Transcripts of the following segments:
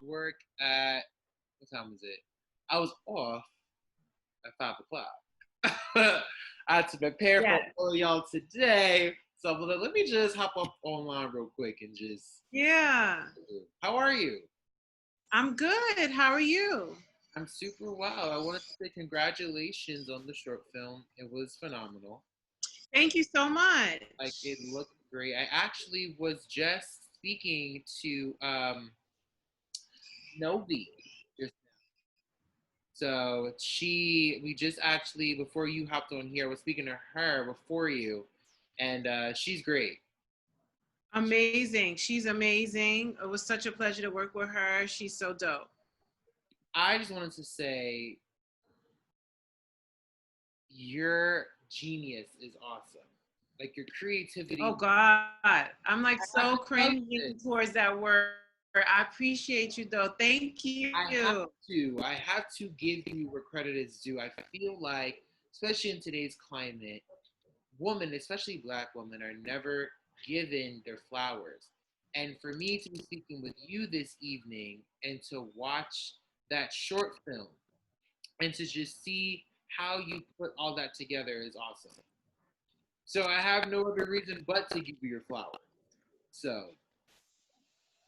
work at, what time was it? I was off at 5 o'clock. I had to prepare for Yeah. all of y'all today. So I'm like, let me just hop up online real quick and just. Yeah. How are you? I'm good. How are you? I'm super well. I wanted to say congratulations on the short film. It was phenomenal. Thank you so much. Like it looked great. I actually was just speaking to Novi just so we just actually before you hopped on here, I was speaking to her before you, and she's great. Amazing. She's amazing. It was such a pleasure to work with her. She's so dope. I just wanted to say your genius is awesome. Like your creativity. Oh God. I'm like I so love cringing this. towards that word. I appreciate you though. Thank I you. have I have to give you where credit is due. I feel like, especially in today's climate, women, especially black women, are never given their flowers. And for me to be speaking with you this evening and to watch that short film and to just see how you put all that together is awesome. So I have no other reason but to give you your flowers. So,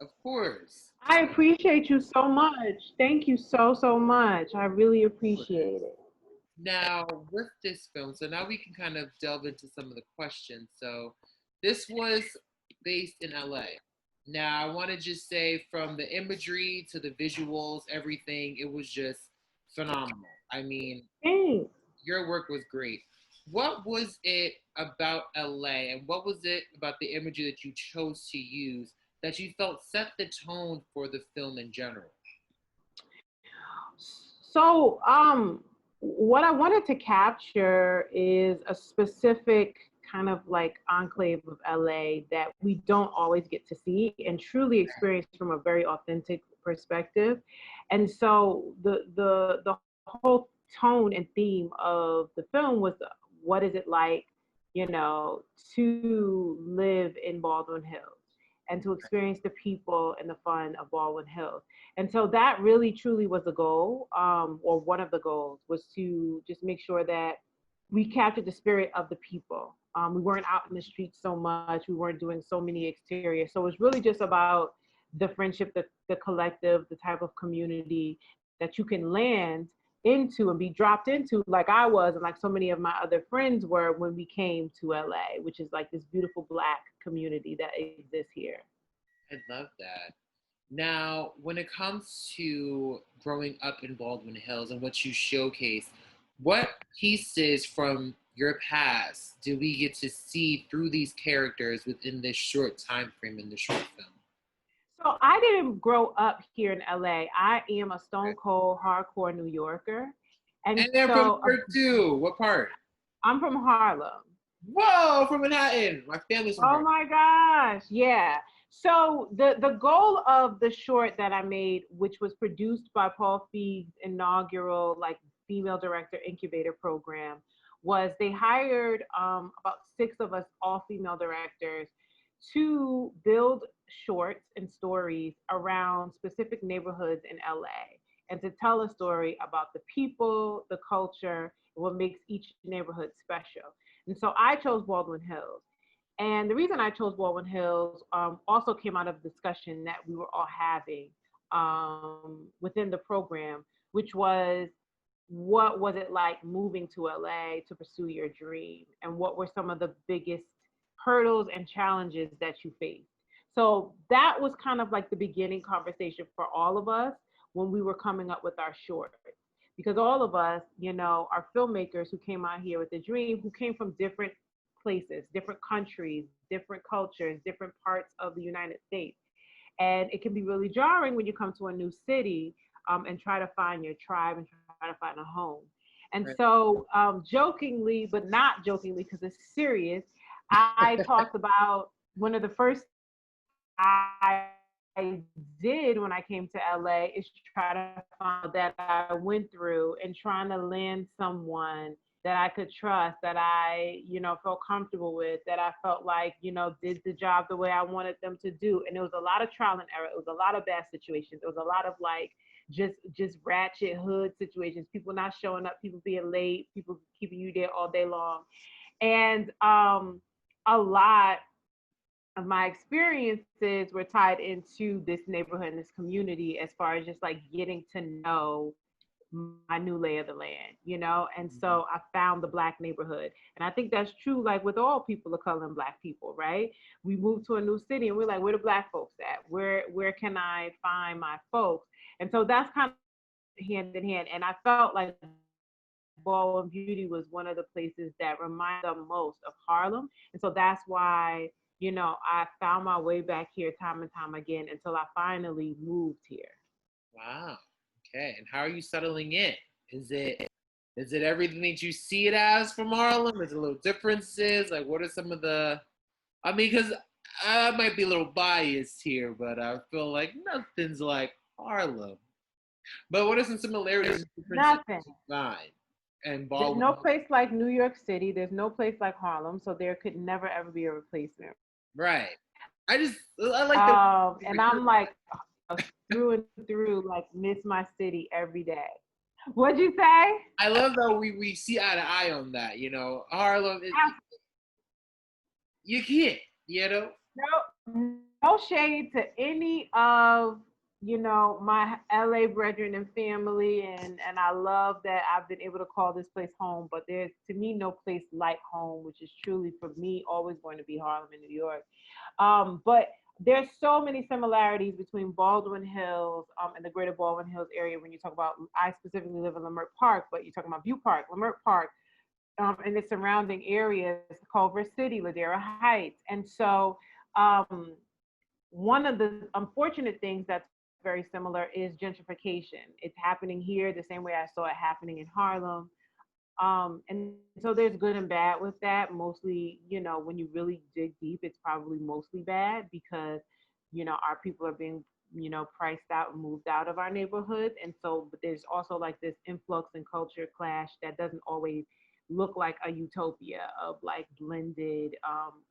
of course. I appreciate you so much. Thank you so, so much. I really appreciate it. Now, with this film, so now we can kind of delve into some of the questions. So, this was based in LA. Now, I want to just say from the imagery to the visuals, everything, it was just phenomenal. I mean, Thanks. your work was great. What was it about LA and what was it about the imagery that you chose to use that you felt set the tone for the film in general? So, what I wanted to capture is a specific kind of like enclave of LA that we don't always get to see and truly experience from a very authentic perspective. And so the whole tone and theme of the film was what is it like, you know, to live in Baldwin Hills and to experience the people and the fun of Baldwin Hills. And so that really truly was the goal, or one of the goals was to just make sure that we captured the spirit of the people. We weren't out in the streets so much. We weren't doing so many exteriors. So it was really just about the friendship, the collective, the type of community that you can land into and be dropped into like I was and like so many of my other friends were when we came to LA, which is like this beautiful Black community that exists here. I love that. Now, when it comes to growing up in Baldwin Hills and what you showcase, what pieces from your past do we get to see through these characters within this short time frame in the short film? So I didn't grow up here in LA. I am a Okay. stone cold hardcore New Yorker. And And they're from so New York too. What part? I'm from Harlem. Whoa, from Manhattan. My family's from Oh Harlem. my gosh. Yeah. So the goal of the short that I made, which was produced by Paul Feig's inaugural like female director incubator program, was they hired about 6 of us all female directors to build shorts and stories around specific neighborhoods in LA and to tell a story about the people, the culture, and what makes each neighborhood special. And so I chose Baldwin Hills. And the reason I chose Baldwin Hills also came out of discussion that we were all having within the program, which was what was it like moving to LA to pursue your dream? And what were some of the biggest hurdles and challenges that you faced? So that was kind of like the beginning conversation for all of us when we were coming up with our short. Because all of us, you know, are filmmakers who came out here with a dream, who came from different places, different countries, different cultures, different parts of the United States. And it can be really jarring when you come to a new city and try to find your tribe and try to find a home. And Right. so, jokingly, but not jokingly, because it's serious, I talked about one of the first I did when I came to LA is try to find that I went through and trying to land someone that I could trust, that I, felt comfortable with, that I felt like, did the job the way I wanted them to do. And it was a lot of trial and error. It was a lot of bad situations. It was a lot of like just ratchet hood situations, people not showing up, people being late, people keeping you there all day long. And a lot of my experiences were tied into this neighborhood and this community as far as just like getting to know my new lay of the land, and so I found the Black neighborhood. And I think that's true, like with all people of color and Black people, right? We move to a new city and we're like, where the Black folks at? Where can I find my folks? And so that's kind of hand in hand. And I felt like Baldwin Beauty was one of the places that reminded them most of Harlem. And so that's why, I found my way back here time and time again until I finally moved here. Wow. Okay. And how are you settling in? Is it everything that you see it as from Harlem? Is it little differences? Like, what are some of the? I mean, because I might be a little biased here, but I feel like nothing's like Harlem. But what are some similarities and differences Nothing. you find? And There's Baldwin. no place like New York City. There's no place like Harlem. So there could never ever be a replacement. Right. I like the. And I'm like through and through, like miss my city every day. What'd you say? I love that we see eye to eye on that. Harlem is. You can't. No shade to any of my LA brethren and family, and I love that I've been able to call this place home. But there's, to me, no place like home, which is truly for me always going to be Harlem in New York. But there's so many similarities between Baldwin Hills and the greater Baldwin Hills area. When you talk about, I specifically live in Leimert Park, but you're talking about View Park, Leimert Park, and the surrounding areas, Culver City, Ladera Heights. And so one of the unfortunate things that's very similar is gentrification. It's happening here the same way I saw it happening in Harlem. And so there's good and bad with that. Mostly, when you really dig deep, it's probably mostly bad because, our people are being, priced out and moved out of our neighborhoods. And so, but there's also like this influx and culture clash that doesn't always look like a utopia of like blended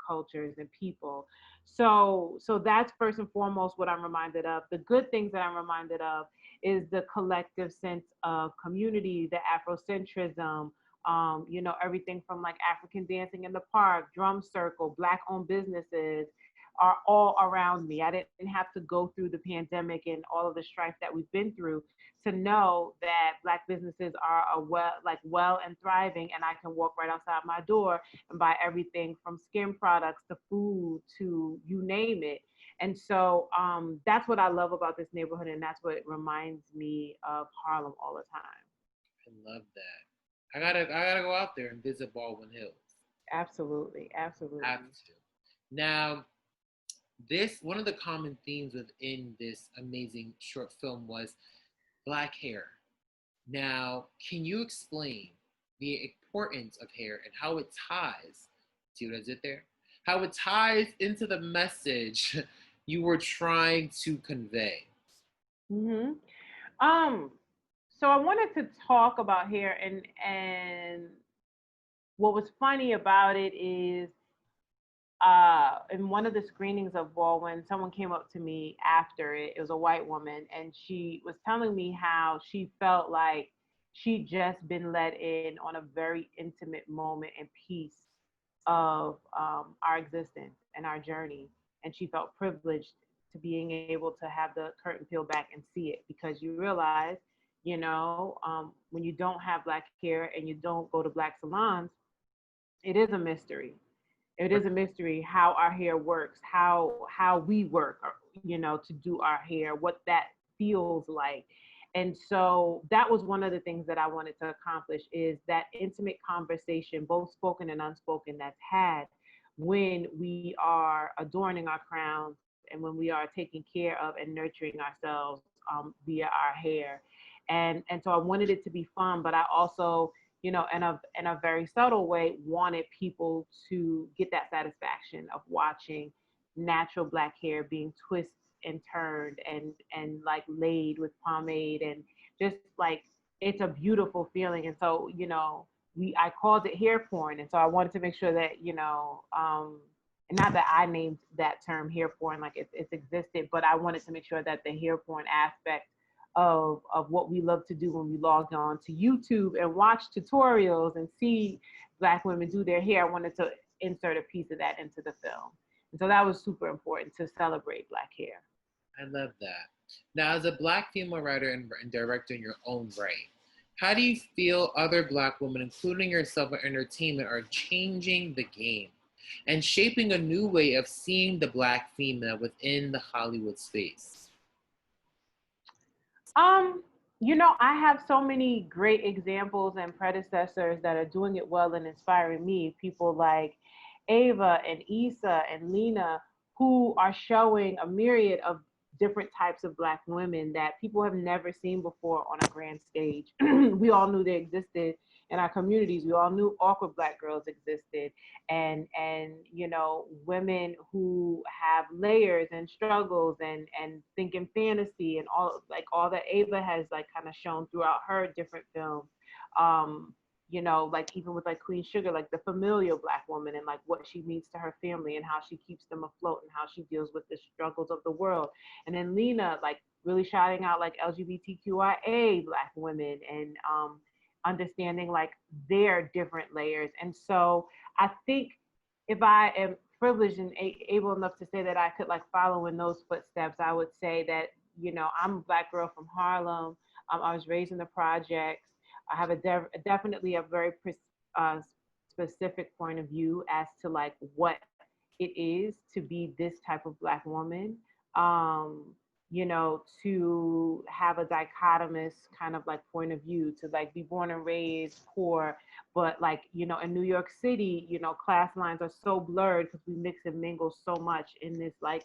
cultures and people. So that's first and foremost what I'm reminded of. The good things that I'm reminded of is the collective sense of community, the Afrocentrism, everything from like African dancing in the park, drum circle, Black owned businesses are all around me. I didn't have to go through the pandemic and all of the strife that we've been through to know that Black businesses are well and thriving, and I can walk right outside my door and buy everything from skin products to food to you name it. And so that's what I love about this neighborhood, and that's what reminds me of Harlem all the time. I love that. I gotta go out there and visit Baldwin Hills. Absolutely. Have to. Now, one of the common themes within this amazing short film was Black hair. Now, can you explain the importance of hair and how it ties? See what I did there? How it ties into the message you were trying to convey. Mm-hmm. So I wanted to talk about hair, and what was funny about it is in one of the screenings of Baldwin, someone came up to me after it. It was a white woman, and she was telling me how she felt like she'd just been let in on a very intimate moment and piece of our existence and our journey. And she felt privileged to being able to have the curtain peeled back and see it, because you realize, when you don't have Black hair and you don't go to Black salons, it is a mystery. It is a mystery how our hair works, how we work, to do our hair, what that feels like. And so that was one of the things that I wanted to accomplish, is that intimate conversation, both spoken and unspoken, that's had when we are adorning our crowns and when we are taking care of and nurturing ourselves via our hair. And so I wanted it to be fun, but I also, in a very subtle way, wanted people to get that satisfaction of watching natural Black hair being twisted and turned and like laid with pomade, and just like, it's a beautiful feeling. And so, I called it hair porn. And so I wanted to make sure that, not that I named that term hair porn, like it's existed, but I wanted to make sure that the hair porn aspect of what we love to do when we log on to YouTube and watch tutorials and see Black women do their hair, I wanted to insert a piece of that into the film. And so that was super important to celebrate Black hair. I love that. Now, as a Black female writer and director in your own right, how do you feel other Black women, including yourself in entertainment, are changing the game and shaping a new way of seeing the Black female within the Hollywood space? I have so many great examples and predecessors that are doing it well and inspiring me. People like Ava and Issa and Lena, who are showing a myriad of different types of Black women that people have never seen before on a grand stage. We all knew they existed in our communities. We all knew awkward Black girls existed, and women who have layers and struggles and think in fantasy and all that Ava has like kind of shown throughout her different films. Like even with like Queen Sugar, like the familial Black woman and like what she means to her family and how she keeps them afloat and how she deals with the struggles of the world. And then Lena, like really shouting out like LGBTQIA Black women and understanding like their different layers. And so I think if I am privileged and able enough to say that I could like follow in those footsteps, I would say that, I'm a Black girl from Harlem. I was raised in the projects. I have definitely a very specific point of view as to like what it is to be this type of Black woman. To have a dichotomous kind of like point of view, to like be born and raised poor, but like, in New York City, class lines are so blurred because we mix and mingle so much in this like,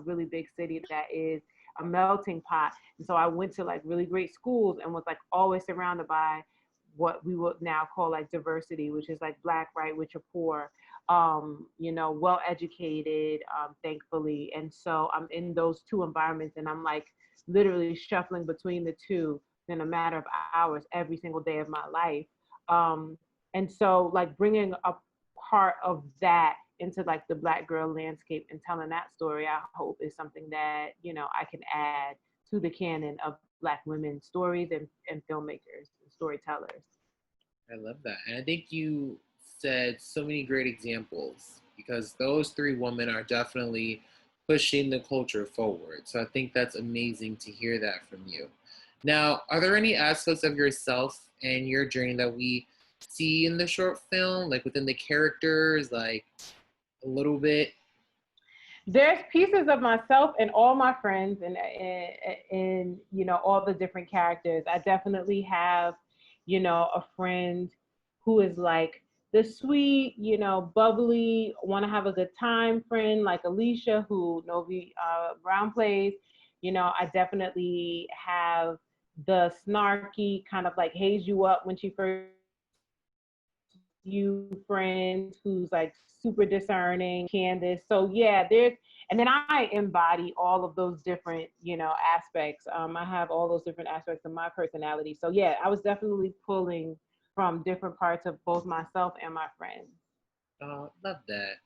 really big city that is a melting pot. And so I went to like really great schools and was like always surrounded by what we would now call like diversity, which is like Black, right, which are poor, well educated, thankfully. And so I'm in those two environments and I'm like literally shuffling between the two in a matter of hours every single day of my life. And so like bringing a part of that into like the Black girl landscape and telling that story, I hope is something that, I can add to the canon of Black women's stories and filmmakers and storytellers. I love that. And I think you said so many great examples because those three women are definitely pushing the culture forward. So I think that's amazing to hear that from you. Now, are there any aspects of yourself and your journey that we see in the short film, like within the characters, like a little bit? There's pieces of myself and all my friends and all the different characters. I definitely have, a friend who is like the sweet, bubbly, want to have a good time friend, like Alicia, who Novi Brown plays. I definitely have the snarky kind of like haze you up when she first you friend who's like super discerning, Candace. So yeah, and then I embody all of those different, aspects. I have all those different aspects of my personality. So yeah, I was definitely pulling from different parts of both myself and my friends. Oh, love that.